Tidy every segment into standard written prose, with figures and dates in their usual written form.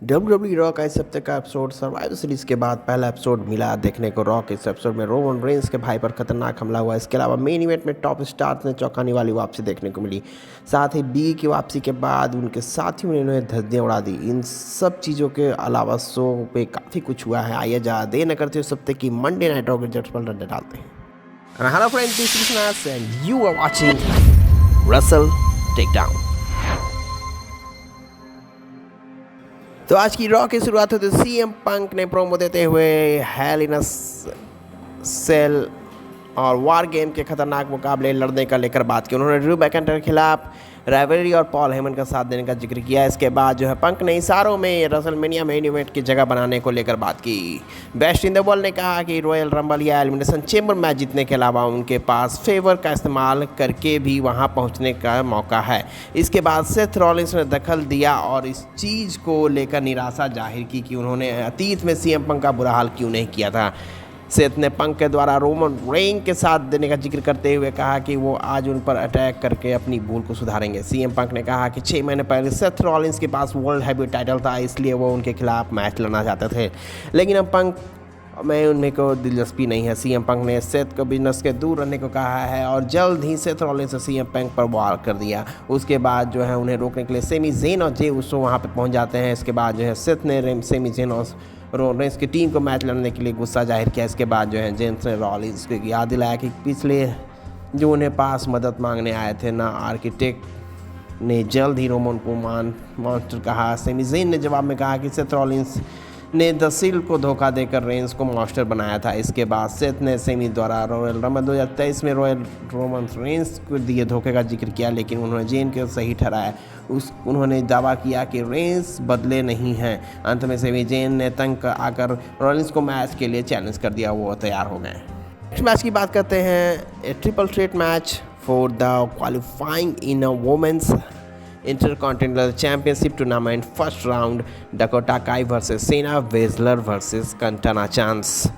WWE raw का इस हफ्ते का एपिसोड सर्वाइवर सीरीज के बाद पहला एपिसोड मिला देखने को। रॉ के इस एपिसोड में रोमन रेंस के भाई पर खतरनाक हमला हुआ। इसके अलावा मेन इवेंट में टॉप स्टार्स ने चौंकाने वाली वापसी देखने को मिली। साथ ही बी की वापसी के बाद उनके साथियों ने उन्हें धज्जियां उड़ा दी। इन सब चीज़ों के अलावा शो पे काफ़ी कुछ हुआ है। आइए ज़्यादा देर न करते इस हफ्ते की मंडे नाइट रॉ के जट्स पर नजर डालते हैं। Hello friends, this is Nas and you are watching Wrestle Takedown. तो आज की रॉ की शुरुआत होती है सीएम पंक ने प्रोमो देते हुए हेल इन अ सेल और वार गेम के खतरनाक मुकाबले लड़ने का लेकर बात की। उन्होंने ड्रू मैकिंटायर के खिलाफ राइवलरी और पॉल हेमन का साथ देने का जिक्र किया। इसके बाद जो है पंक ने इशारों में रसलमेनिया मेन इवेंट की जगह बनाने को लेकर बात की। बेस्ट इन द वर्ल्ड ने कहा कि रॉयल रंबल या एलिमिनेशन चेंबर मैच जीतने के अलावा उनके पास फेवर का इस्तेमाल करके भी वहां पहुंचने का मौका है। इसके बाद सेथ रॉलिंस ने दखल दिया और इस चीज़ को लेकर निराशा जाहिर की कि उन्होंने अतीत में सीएम पंक का बुरा हाल क्यों नहीं किया था। सेथ ने पंक के द्वारा रोमन रेंस के साथ देने का जिक्र करते हुए कहा कि वो आज उन पर अटैक करके अपनी भूल को सुधारेंगे। सीएम पंक ने कहा कि 6 महीने पहले सेथ रॉलिंस के पास वर्ल्ड हैवीवेट टाइटल था, इसलिए वो उनके खिलाफ मैच लड़ना चाहते थे, लेकिन अब पंक में उनमें को दिलचस्पी नहीं है। सीएम पंक ने सेथ को बिजनेस के दूर रहने को कहा है और जल्द ही सेथ रॉलिंस से सीएम पंक पर वार कर दिया। उसके बाद जो है उन्हें रोकने के लिए सेमी ज़ेन और जे उसो वहाँ पर पहुँच जाते हैं। इसके बाद जो है सेथ ने सेमी ज़ेन और रेंस की टीम को मैच लड़ने के लिए गुस्सा जाहिर किया। इसके बाद जो है जेम्स ने रॉलिंस को याद दिलाया कि पिछले जो उन्हें पास मदद मांगने आए थे ना आर्किटेक्ट ने जल्द ही रोमन को मॉन्स्टर कहा। सेमी ज़ेन ने जवाब में कहा कि सेथ रॉलिंस ने द सील को धोखा देकर रेंस को मॉन्स्टर बनाया था। इसके बाद सेथ ने सेमी द्वारा रॉयल रंबल 2023 में रॉयल रोमन रेंस को दिए धोखे का जिक्र किया, लेकिन उन्होंने जेन को सही ठहराया। उन्होंने दावा किया कि रेंस बदले नहीं हैं। अंत में सेमी जेन ने तंग आकर रॉलिंस को मैच के लिए चैलेंज कर दिया। वो तैयार हो गए। नेक्स्ट मैच की बात करते हैं। A triple threat match for the qualifying in a women's intercontinental championship tournament first round Dakota Kai versus Sena Wezler versus Katana Chance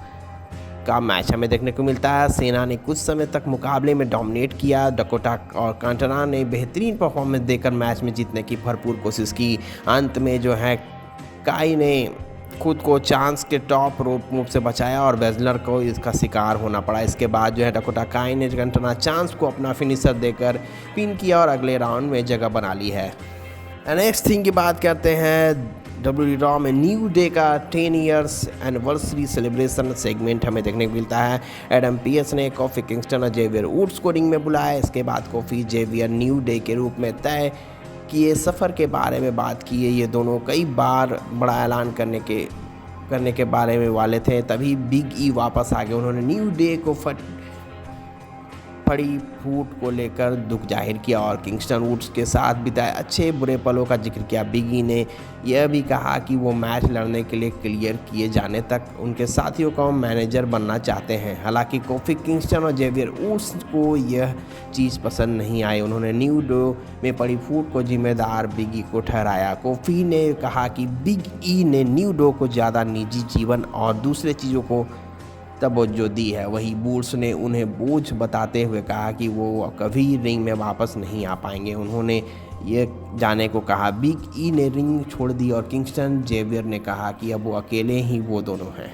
का मैच हमें देखने को मिलता है। सेना ने कुछ समय तक मुकाबले में डोमिनेट किया। डकोटा और कंटाना ने बेहतरीन परफॉर्मेंस देकर मैच में जीतने की भरपूर कोशिश की। अंत में जो है काई ने खुद को चांस के टॉप रोप मूव से बचाया और वेजलर को इसका शिकार होना पड़ा। इसके बाद जो है डकोटा काई ने कंटाना चांस को अपना फिनिशर देकर पिन किया और अगले राउंड में जगह बना ली है। नेक्स्ट थिंग की बात करते हैं। WWE रॉ में न्यू डे का 10 ईयर्स एनिवर्सरी सेलिब्रेशन सेगमेंट हमें देखने को मिलता है। एडम पीएस ने कॉफी किंगस्टन और जेवियर वुड्स को रिंग में बुलाया। इसके बाद कॉफी जेवियर न्यू डे के रूप में तय किए सफ़र के बारे में बात की है। ये दोनों कई बार बड़ा ऐलान करने के बारे में वाले थे, तभी बिग ई वापस आ गए। उन्होंने न्यू डे को फड़ी फूट को लेकर दुख जाहिर किया और किंगस्टन वुड्स के साथ बिताए अच्छे बुरे पलों का जिक्र किया। बिग ई ने यह भी कहा कि वो मैच लड़ने के लिए क्लियर किए जाने तक उनके साथियों का मैनेजर बनना चाहते हैं। हालांकि कोफी किंगस्टन और जेवियर वुड्स को यह चीज़ पसंद नहीं आई। उन्होंने न्यू डे में पड़ी फूट को जिम्मेदार बिग ई को ठहराया। कोफी ने कहा कि बिग ई ने न्यू डे को ज़्यादा निजी जीवन और दूसरे चीज़ों को तवज्जो दी है। वहीं वुड्स ने उन्हें बोझ बताते हुए कहा कि वो कभी रिंग में वापस नहीं आ पाएंगे। उन्होंने ये जाने को कहा। बिग ई ने रिंग छोड़ दी और किंगस्टन जेवियर ने कहा कि अब वो अकेले ही वो दोनों हैं।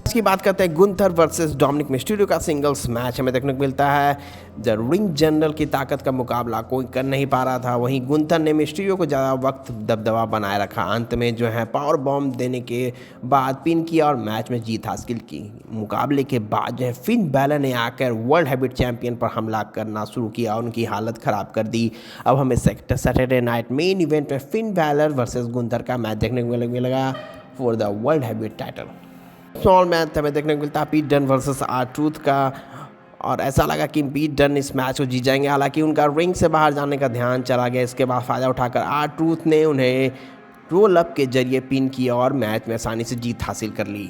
इसकी बात करते हैं गुंथर वर्सेस डोमिनिक मिस्टीरियो का सिंगल्स मैच हमें देखने को मिलता है। द रिंग जनरल की ताकत का मुकाबला कोई कर नहीं पा रहा था। वहीं गुंथर ने मिस्टीरियो को ज़्यादा वक्त दबदबा बनाए रखा। अंत में जो है पावर बॉम्ब देने के बाद पिन किया और मैच में जीत हासिल की। मुकाबले के बाद जो है फिन बैलर ने आकर वर्ल्ड हैवीवेट चैंपियन पर हमला करना शुरू किया और उनकी हालत ख़राब कर दी। अब हमें सैटरडे नाइट मेन इवेंट में फिन बैलर वर्सेस गुंथर का मैच देखने को मिलेगा for the world heavyweight title. Small match हमें देखने को मिलता है पीट डन वर्सेस R-Truth का, और ऐसा लगा कि पीट डन इस मैच को जीत जाएंगे। हालांकि उनका रिंग से बाहर जाने का ध्यान चला गया। इसके बाद फ़ायदा उठाकर R-Truth ने उन्हें रोल अप के जरिए पिन किया और मैच में आसानी से जीत हासिल कर ली।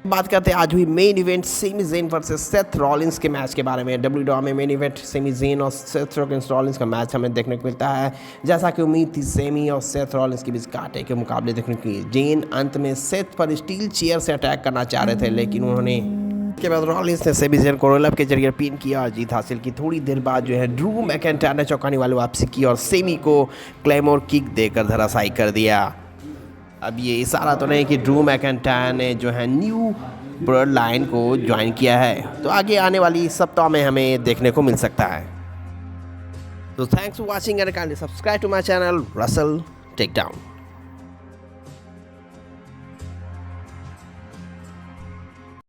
बात करते हैं आज हुई main event Sami Zayn versus Seth Rollins के मैच के बारे में। WWE रॉ में मेन इवेंट सेमी ज़ेन और सेथ रॉलिंस का मैच हमें देखने को मिलता है। जैसा कि उम्मीद थी, सेमी और सेथ रॉलिंस के बीच कांटे के मुकाबले देखने को मिले। जेन अंत में सेथ पर स्टील चेयर से अटैक करना चाह रहे थे, लेकिन उन्होंने के बाद रॉलिंस ने सेमी ज़ेन को रोल अप के जरिए पिन किया और जीत हासिल की। थोड़ी देर बाद जो है ड्रू मैकिंटायर ने चौंकाने वाली वापसी की और सेमी को क्लेमोर किक देकर धराशायी कर दिया। अब ये इशारा तो नहीं कि ड्रू मैकिंटायर ने जो है न्यू ब्लड लाइन को ज्वाइन किया है, तो आगे आने वाली सप्ताह में हमें देखने को मिल सकता है। तो thanks for watching and kindly subscribe to my channel Wrestle takedown.